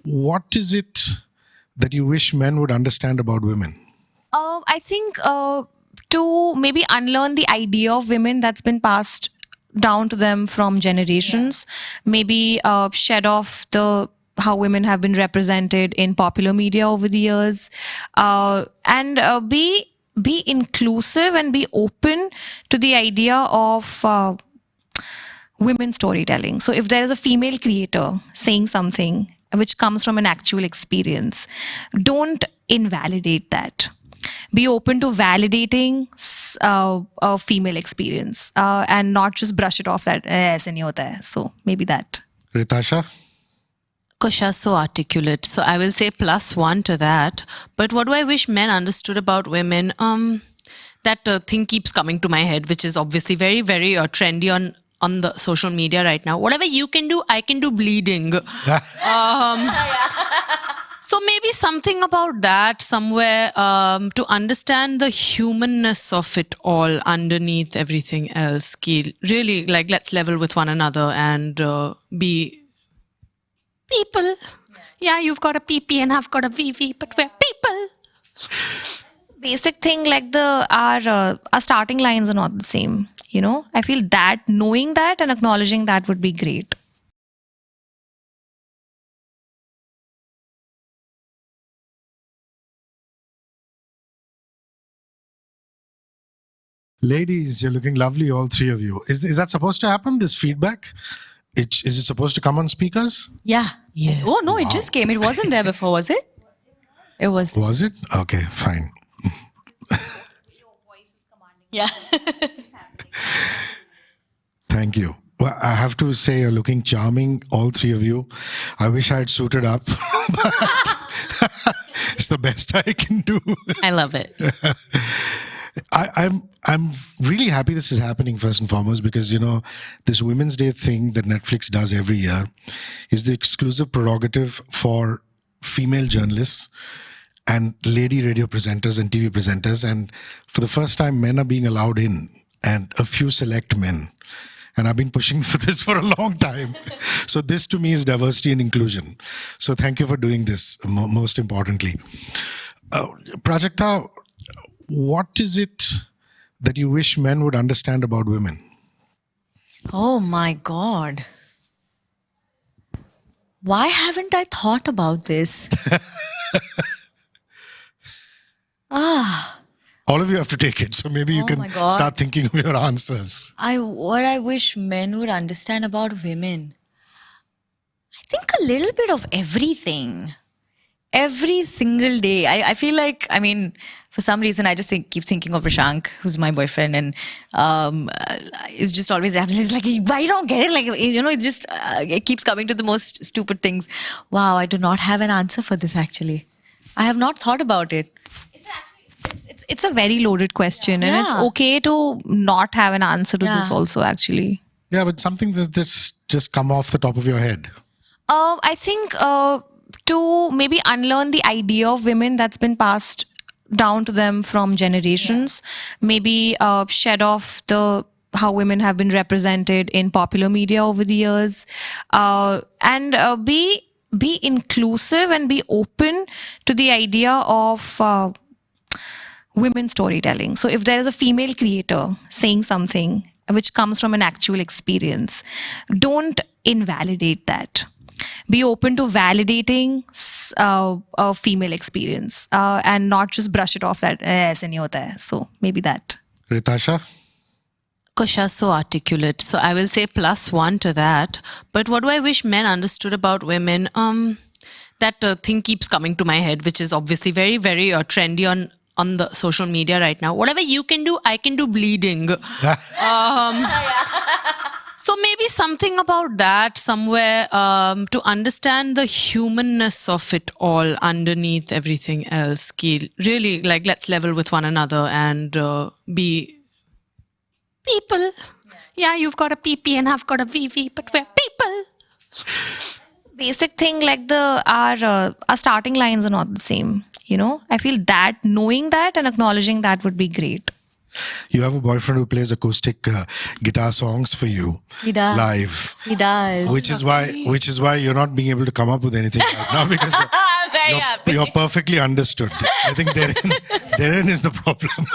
what is it that you wish men would understand about women? I think to maybe unlearn the idea of women that's been passed down to them from generations, maybe shed off the how women have been represented in popular media over the years, and be inclusive and be open to the idea of women storytelling. So if there is a female creator saying something which comes from an actual experience, don't invalidate that. Be open to validating a female experience and not just brush it off that aise nahi hota hai. So maybe that. Rytasha? Kusha, so articulate. So I will say +1 to that. But what do I wish men understood about women? That thing keeps coming to my head, which is obviously very, very trendy on the social media right now. Whatever you can do, I can do bleeding. So maybe something about that somewhere to understand the humanness of it all underneath everything else. Really, like, let's level with one another and be people. Yeah, you've got a PP and I've got a VV, but we're people. Basic thing like our starting lines are not the same. You know, I feel that knowing that and acknowledging that would be great. Ladies, you're looking lovely, all three of you. Is that supposed to happen, this feedback? Is it supposed to come on speakers? Yeah. Yes. Oh, no, it just came. It wasn't there before, was it? It was. Was it? Okay, fine. Yeah. Thank you. Well, I have to say you're looking charming, all three of you. I wish I had suited up, but it's the best I can do. I love it. I'm really happy this is happening, first and foremost, because, you know, this Women's Day thing that Netflix does every year is the exclusive prerogative for female journalists and lady radio presenters and TV presenters. And for the first time, men are being allowed in, and a few select men. And I've been pushing for this for a long time. So this to me is diversity and inclusion. So thank you for doing this, most importantly. Prajakta, what is it that you wish men would understand about women? Oh my God. Why haven't I thought about this? All of you have to take it, so maybe you Oh can my God. start thinking of your answers. What I wish men would understand about women. I think a little bit of everything. Every single day. I feel like, I mean, for some reason, I just keep thinking of Rishank, who's my boyfriend, and it's just always happens. It's like, why you don't get it? Like, you know, it just it keeps coming to the most stupid things. Wow, I do not have an answer for this, actually. I have not thought about it. It's a very loaded question, and it's Yeah. okay to not have an answer to this Yeah. also, actually. Yeah, but something that's just come off the top of your head. I think to maybe unlearn the idea of women that's been passed down to them from generations, maybe shed off the how women have been represented in popular media over the years, and be inclusive and be open to the idea of women storytelling. So if there is a female creator saying something which comes from an actual experience, don't invalidate that. Be open to validating a female experience and not just brush it off that aise nahi hota hai. So maybe that. Rytasha? Kusha, so articulate. So I will say +1 to that. But what do I wish men understood about women? That thing keeps coming to my head, which is obviously very, very trendy on the social media right now. Whatever you can do, I can do bleeding. So maybe something about that somewhere to understand the humanness of it all underneath everything else. Really, like, let's level with one another and be people. Yeah, you've got a PP and I've got a VV, but we're people. Basic thing like our starting lines are not the same. You know, I feel that knowing that and acknowledging that would be great. You have a boyfriend who plays acoustic guitar songs for you He does. live. He does. Which is why you're not being able to come up with anything right now, because I'm very happy. you're perfectly understood. I think therein is the problem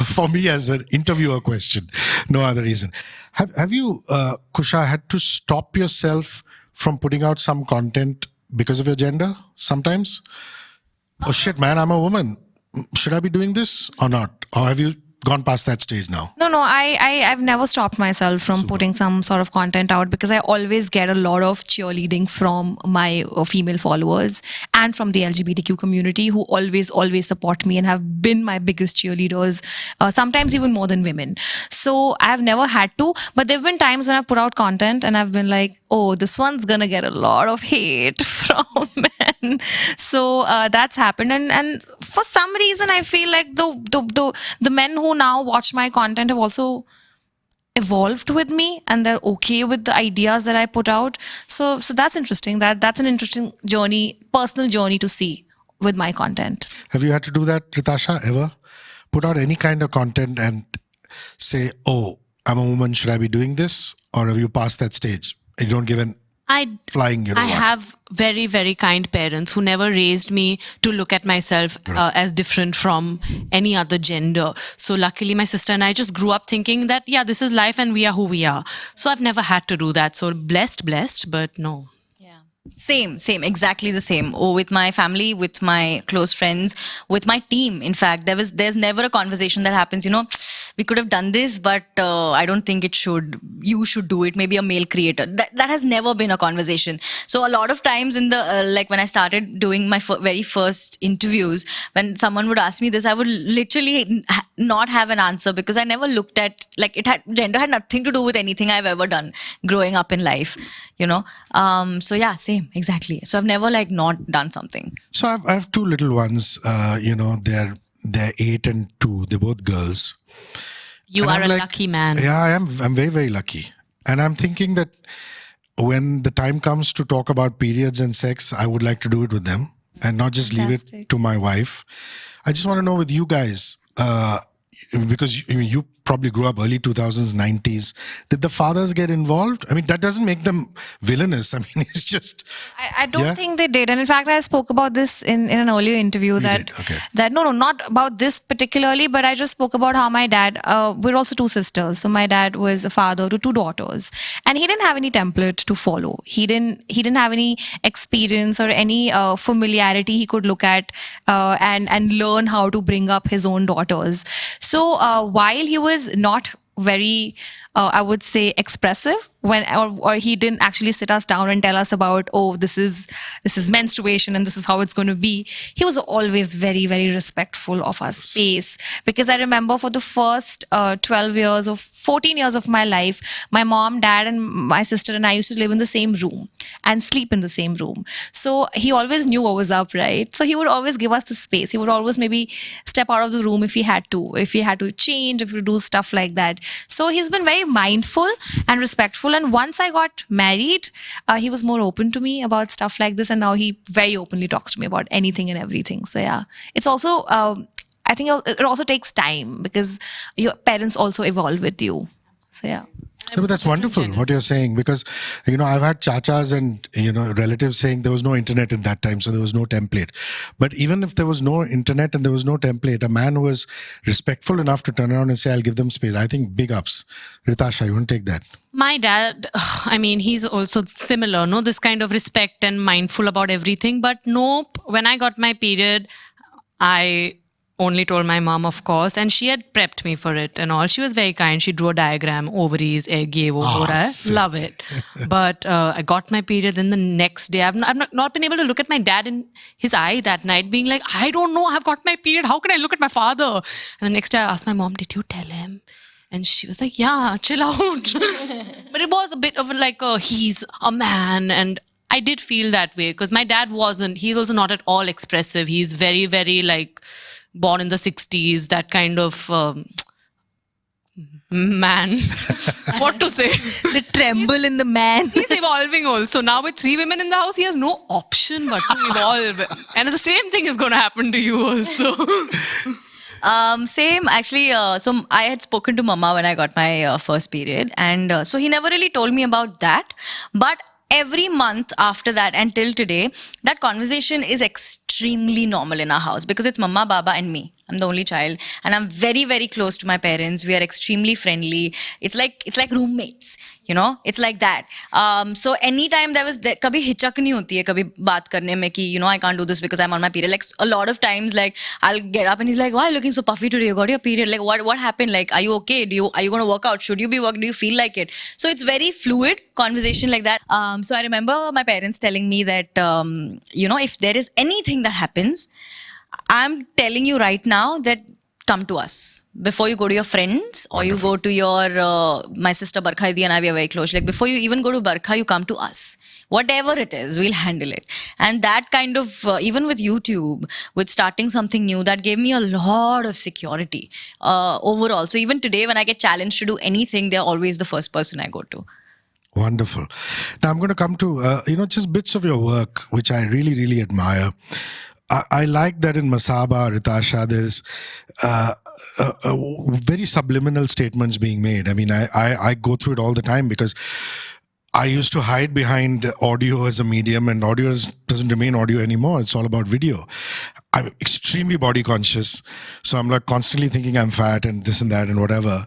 for me as an interviewer question. No other reason. Have you, Kusha, had to stop yourself from putting out some content because of your gender sometimes? Oh shit, man, I'm a woman. Should I be doing this or not? Or have you gone past that stage now? No, I've never stopped myself from putting some sort of content out, because I always get a lot of cheerleading from my female followers and from the LGBTQ community, who always support me and have been my biggest cheerleaders, sometimes even more than women. So I've never had to, but there've been times when I've put out content and I've been like, oh, this one's gonna get a lot of hate from men. So that's happened, and for some reason I feel like the men who now watch my content have also evolved with me, and they're okay with the ideas that I put out. So that's interesting. That's an interesting journey, personal journey to see with my content. Have you had to do that, Rytasha, ever? Put out any kind of content and say, oh, I'm a woman, should I be doing this? Or have you passed that stage? You don't give an flying, I have very, very kind parents who never raised me to look at myself as different from any other gender. So luckily my sister and I just grew up thinking that, yeah, this is life and we are who we are. So I've never had to do that. So blessed, but no. Same, exactly the same. Oh, with my family, with my close friends, with my team. In fact, there's never a conversation that happens, we could have done this, but I don't think you should do it. Maybe a male creator. That has never been a conversation. So a lot of times in the, when I started doing my very first interviews, when someone would ask me this, I would literally not have an answer, because I never looked at, gender had nothing to do with anything I've ever done growing up in life, So yeah, same, exactly. So I've never not done something. So I have two little ones, they're 8 and 2. They're both girls. You And are I'm a lucky man. Yeah, I am. I'm very, very lucky. And I'm thinking that when the time comes to talk about periods and sex, I would like to do it with them and not just leave it to my wife. I just want to know with you guys, because you probably grew up early 2000s, 90s. Did the fathers get involved? I mean, that doesn't make them villainous. I mean, it's just... I don't think they did. And in fact, I spoke about this in an earlier interview no, not about this particularly, but I just spoke about how my dad, we're also 2 sisters. So my dad was a father to 2 daughters, and he didn't have any template to follow. He didn't have any experience or any familiarity he could look at and learn how to bring up his own daughters. So while he was not very, I would say, expressive, or he didn't actually sit us down and tell us about, oh, this is menstruation and this is how it's going to be. He was always very, very respectful of our space, because I remember for the first 14 years of my life, my mom, dad, and my sister and I used to live in the same room and sleep in the same room. So he always knew what was up, right? So he would always give us the space. He would always maybe step out of the room if he had to change, if he would do stuff like that. So he's been very mindful and respectful. And once I got married, he was more open to me about stuff like this. And now he very openly talks to me about anything and everything. So yeah, it's also, I think it also takes time, because your parents also evolve with you. So yeah. No, but that's wonderful what you're saying, because I've had chachas and relatives saying there was no internet at that time, so there was no template. But even if there was no internet and there was no template, a man who was respectful enough to turn around and say, I'll give them space, I think big ups. Rytasha, you want to take that? My dad, I mean, he's also similar, no? This kind of respect and mindful about everything. But nope, when I got my period, I only told my mom, of course, and she had prepped me for it and all. She was very kind. She drew a diagram, ovaries, egg, ye, wo, ho raha hai. Love it. But I got my period, then the next day, I've not been able to look at my dad in his eye that night, being like, I don't know, I've got my period. How can I look at my father? And the next day I asked my mom, did you tell him? And she was like, yeah, chill out. But it was a bit of he's a man. And I did feel that way, because my dad he's also not at all expressive. He's very, very born in the 60s, that kind of man. What to say? The tremble in the man. He's evolving also. Now with 3 women in the house, he has no option but to evolve. And the same thing is going to happen to you also. Same, actually. So I had spoken to Mama when I got my first period, and so he never really told me about that. But every month after that until today, that conversation is extremely normal in our house because it's Mama, Baba, and me. I'm the only child, and I'm very, very close to my parents. We are extremely friendly. It's like roommates. It's like that. So anytime कभी हिचक नहीं होती है कभी बात करने में कि I can't do this because I'm on my period. Like a lot of times, like I'll get up and he's like, why are you looking so puffy today? You got your period. Like what happened? Like, are you okay? Are you going to work out? Should you be working? Do you feel like it? So it's very fluid conversation like that. So I remember my parents telling me that if there is anything that happens, I'm telling you right now that come to us before you go to your friends or you go to your my sister Barkha Idi and I, we are very close. Like before you even go to Barkha, you come to us. Whatever it is, we'll handle it. And that kind of even with YouTube, with starting something new, that gave me a lot of security overall. So even today when I get challenged to do anything, they're always the first person I go to. Wonderful. Now I'm going to come to just bits of your work which I really, really admire. I like that in Masaba, Rytasha, there's very subliminal statements being made. I mean, I go through it all the time because I used to hide behind audio as a medium, and audio doesn't remain audio anymore. It's all about video. I'm extremely body conscious. So I'm like constantly thinking I'm fat and this and that and whatever.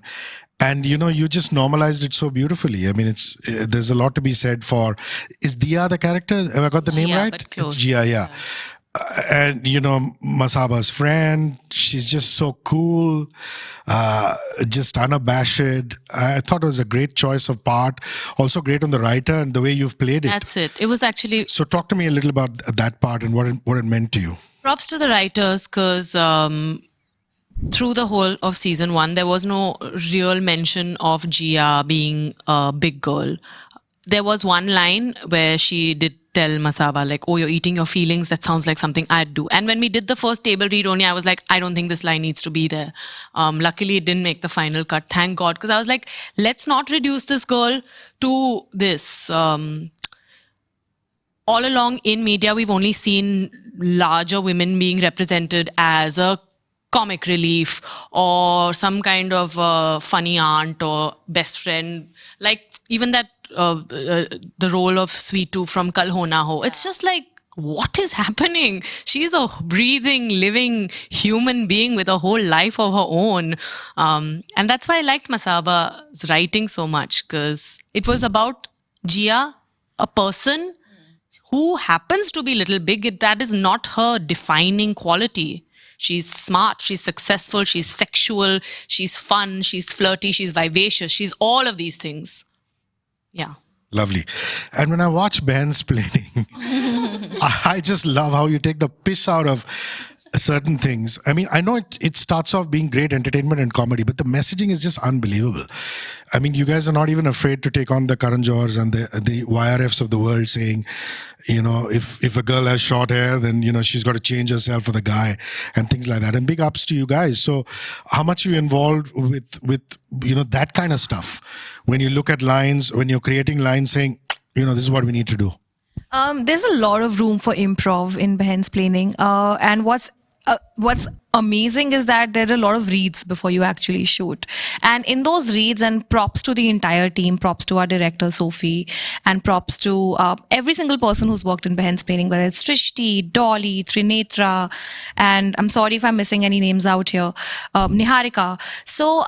And, you just normalized it so beautifully. I mean, there's a lot to be said for, is Dia the character? Have I got the name Gia, right? but close. Gia, yeah. And Masaba's friend, she's just so cool, just unabashed. I thought it was a great choice of part, also great on the writer and the way you've played it. That's it. It was actually... So talk to me a little about that part and what it meant to you. Props to the writers because through the whole of season 1, there was no real mention of Gia being a big girl. There was one line where she did tell Masaba, like, oh, you're eating your feelings. That sounds like something I'd do. And when we did the first table read only, I was like, I don't think this line needs to be there. Luckily, it didn't make the final cut. Thank God. Because I was like, let's not reduce this girl to this. All along in media, we've only seen larger women being represented as a comic relief or some kind of funny aunt or best friend. Like even that the role of Sweetu from Kal Ho Na Ho. It's just like, what is happening? She's a breathing, living human being with a whole life of her own. And that's why I liked Masaba's writing so much, because it was about Gia, a person who happens to be little big. That is not her defining quality. She's smart, she's successful, she's sexual, she's fun, she's flirty, she's vivacious, she's all of these things. Yeah. Lovely. And when I watch bands playing, I just love how you take the piss out of certain things. I mean, I know it starts off being great entertainment and comedy, but the messaging is just unbelievable. I mean, you guys are not even afraid to take on the Karan Johars and the YRFs of the world saying, if a girl has short hair, then, she's got to change herself for the guy and things like that. And big ups to you guys. So how much are you involved with that kind of stuff? When you look at lines, when you're creating lines saying, this is what we need to do. There's a lot of room for improv in Behansplaining. And what's amazing is that there are a lot of reads before you actually shoot. And in those reads, and props to the entire team, props to our director, Sophie, and props to every single person who's worked in Behansplaining, whether it's Srishti, Dolly, Trinetra, and I'm sorry if I'm missing any names out here, Niharika. So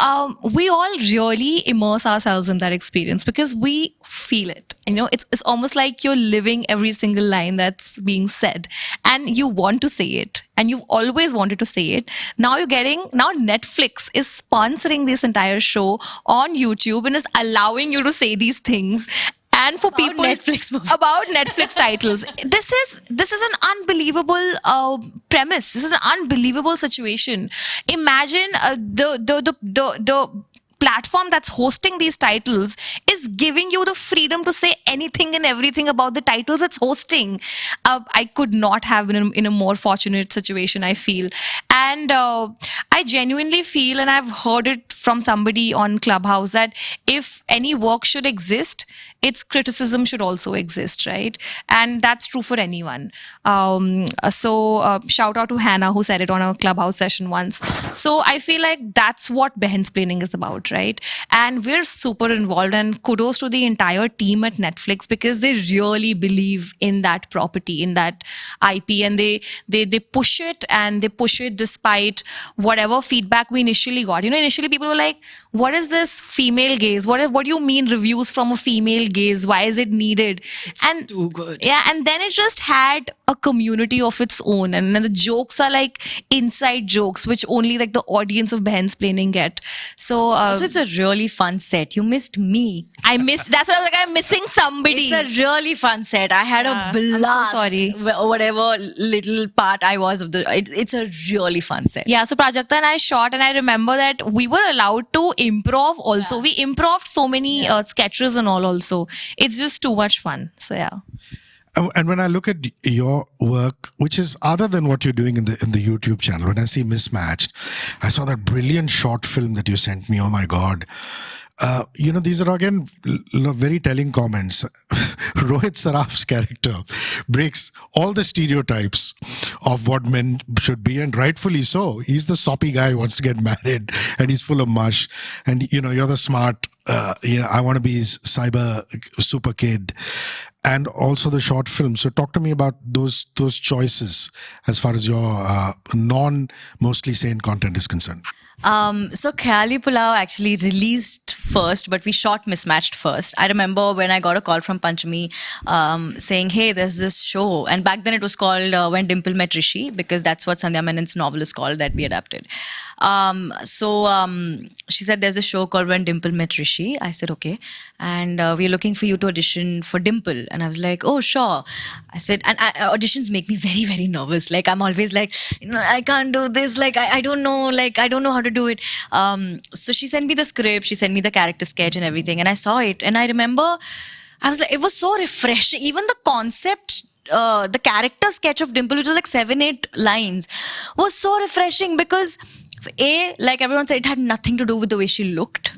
we all really immerse ourselves in that experience because we feel it. It's almost like you're living every single line that's being said and you want to say it. And you've always wanted to say it. Now Netflix is sponsoring this entire show on YouTube and is allowing you to say these things. And for people Netflix movies. About Netflix titles, this is an unbelievable premise. This is an unbelievable situation. Imagine the platform that's hosting these titles is giving you the freedom to say anything and everything about the titles it's hosting. I could not have been in a more fortunate situation, I feel. And I genuinely feel, and I've heard it from somebody on Clubhouse, that if any work should exist, its criticism should also exist, right? And that's true for anyone. So shout out to Hannah, who said it on a Clubhouse session once. So I feel like that's what behinsplaining is about, right? And we're super involved, and kudos to the entire team at Netflix, because they really believe in that property, in that IP, and they push it, and they push it despite whatever feedback we initially got. Initially people were like, what is this female gaze? What do you mean reviews from a female gaze? Why is it needed? It's too good. Yeah, and then it just had a community of its own, and then the jokes are like inside jokes, which only like the audience of Behinsplaining get. So it's a really fun set. You missed me. I missed. That's what I was like. I'm missing somebody. It's a really fun set. I had a blast. I'm so sorry. Whatever little part I was of it's a really fun set. Yeah, so Prajakta and I shot, and I remember that we were allowed to improv also. We improved so many sketches and all also. It's just too much fun. So yeah. And when I look at your work, which is other than what you're doing in the YouTube channel, when I see Mismatched, I saw that brilliant short film that you sent me. Oh my God. These are again very telling comments. Rohit Saraf's character breaks all the stereotypes of what men should be, and rightfully so. He's the soppy guy who wants to get married, and he's full of mush. And you're the smart. I want to be his cyber super kid, and also the short film. So talk to me about those choices as far as your mostly sane content is concerned. So Khayali Pulao actually released first, but we shot Mismatched first. I remember when I got a call from Panchami saying, hey, there's this show. And back then it was called When Dimple Met Rishi, because that's what Sandhya Menon's novel is called that we adapted. She said, there's a show called When Dimple Met Rishi. I said, okay. And we're looking for you to audition for Dimple. And I was like, oh, sure. I said, and auditions make me very, very nervous. Like, I'm always like, I can't do this. Like, I don't know. Like, I don't know how to do it. So she sent me the script. She sent me the character sketch and everything. And I saw it. And I remember, I was like, it was so refreshing. Even the concept, the character sketch of Dimple, which was like 7-8 lines, was so refreshing because, like everyone said, it had nothing to do with the way she looked.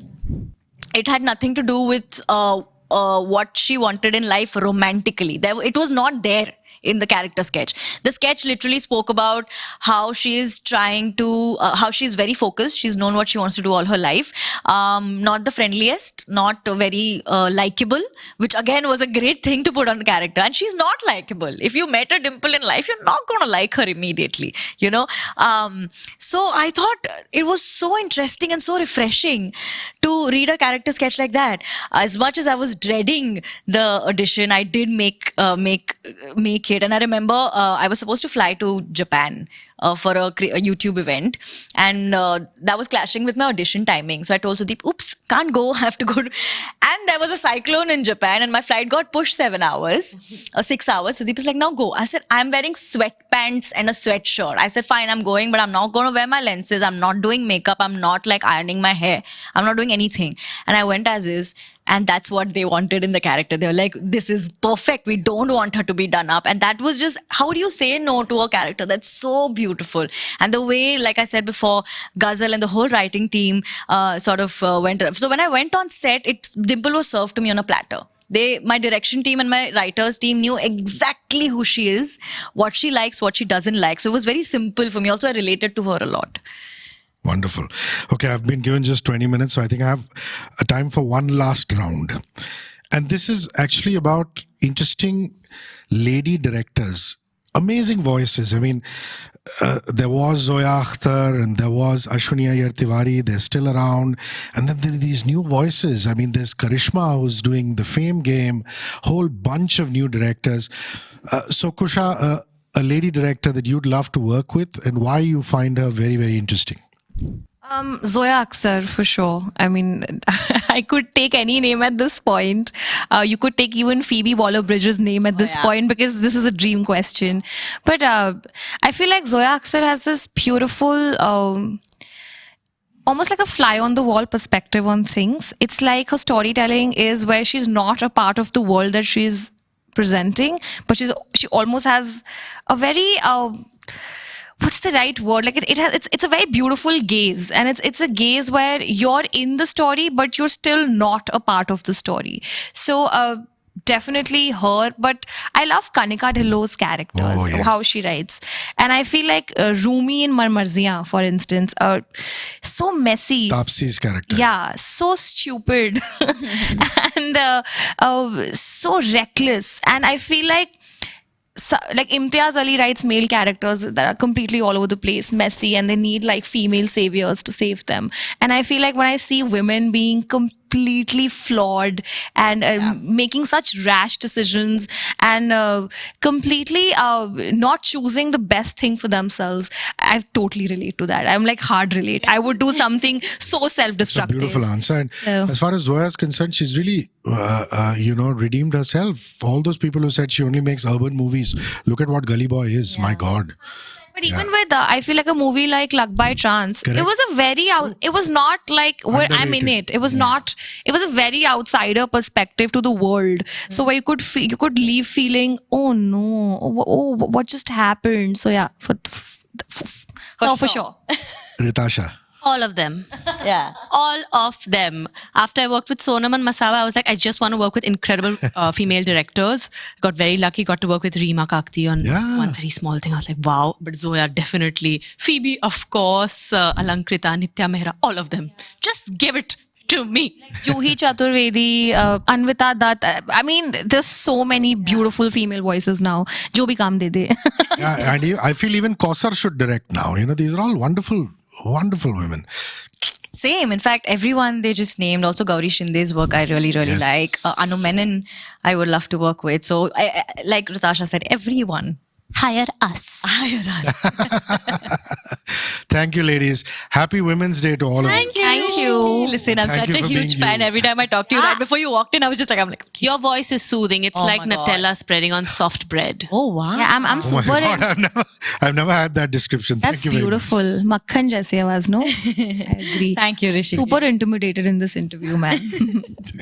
It had nothing to do with what she wanted in life romantically. It was not there in the character sketch. The sketch literally spoke about how she is trying to, how she's very focused. She's known what she wants to do all her life. Not the friendliest, not very likable, which again was a great thing to put on the character. And she's not likable. If you met a Dimple in life, you're not going to like her immediately, So I thought it was so interesting and so refreshing to read a character sketch like that. As much as I was dreading the audition, I did make it. And I remember I was supposed to fly to Japan for a YouTube event, and that was clashing with my audition timing. So I told Sudeep, oops, can't go, I have to go. And there was a cyclone in Japan, and my flight got pushed 7 hours, 6 hours. Sudeep was like, now go. I said, I'm wearing sweatpants and a sweatshirt. I said, fine, I'm going, but I'm not going to wear my lenses. I'm not doing makeup. I'm not like ironing my hair. I'm not doing anything. And I went as is. And that's what they wanted in the character. They were like, this is perfect. We don't want her to be done up. And that was just, how do you say no to a character? That's so beautiful. And the way, like I said before, Ghazal and the whole writing team sort of went. So when I went on set, Dimple was served to me on a platter. My direction team and my writers team knew exactly who she is, what she likes, what she doesn't like. So it was very simple for me. Also, I related to her a lot. Wonderful. Okay, I've been given just 20 minutes, so I think I have a time for one last round. And this is actually about interesting lady directors. Amazing voices. I mean, there was Zoya Akhtar and there was Ashwini Iyer Tiwari. They're still around. And then there are these new voices. I mean, there's Karishma who's doing the Fame Game, whole bunch of new directors. So Kusha, a lady director that you'd love to work with, and why you find her very, very interesting? Zoya Akhtar, for sure. I mean, I could take any name at this point. You could take even Phoebe Waller-Bridge's name at this point, because this is a dream question. But I feel like Zoya Akhtar has this beautiful, almost like a fly-on-the-wall perspective on things. It's like her storytelling is where she's not a part of the world that she's presenting, but she almost has a very... what's what's the right word? Like it's a very beautiful gaze, and it's a gaze where you're in the story, but you're still not a part of the story. So definitely her, but I love Kanika Dhillon's characters, Oh, yes. how she writes, and I feel like Rumi in Marmarziyan, for instance, so messy. Tapsi's character. Yeah, so stupid and so reckless. And I feel like Imtiaz Ali writes male characters that are completely all over the place, messy, and they need like female saviors to save them. And I feel like when I see women being completely flawed and making such rash decisions and completely not choosing the best thing for themselves, I totally relate to that. I'm like hard relate. I would do something so It's a self-destructive. beautiful answer. And Yeah. as far as Zoya is concerned, she's really, redeemed herself. All those people who said she only makes urban movies, look at what Gully Boy is. My God. But even with, I feel like a movie like Luck by Chance, Correct. it was a very, it was not like where I'm in Underrated. it. It was not, it was a very outsider perspective to the world. So where you could leave feeling, oh no, what just happened? So yeah, for sure. Rytasha. All of them. Yeah. All of them. After I worked with Sonam and Masawa, I was like, I just want to work with incredible female directors. Got very lucky, got to work with Reema Kakti on Yeah. one very small thing. I was like, wow. But Zoya, definitely. Phoebe, of course. Alankrita, Nitya Mehra, all of them. Just give it to me. Juhi Chaturvedi, Anvita Dutt. I mean, there's so many beautiful female voices now. Jo bhi kaam de de. Yeah, and I feel even Kausar should direct now. These are all wonderful, wonderful women. Same. In fact, everyone they just named. Also, Gauri Shinde's work I really, really Yes. like. Anu Menon, I would love to work with. So, like Rytasha said, everyone. Hire us. Thank you, ladies. Happy Women's Day to all of you. Thank you. Listen, I'm Thank such you a for huge being fan. you. Every time I talk to you, right before you walked in, I was just like, I'm like, Your voice is soothing. It's Oh like my God. Nutella spreading on soft bread. oh wow. Yeah, I'm Oh my super. God, I've never had that description. That's Thank you very much. beautiful. Makhan jaise awaaz, no? I agree. Thank you, Hrishi. Super intimidated in this interview, man.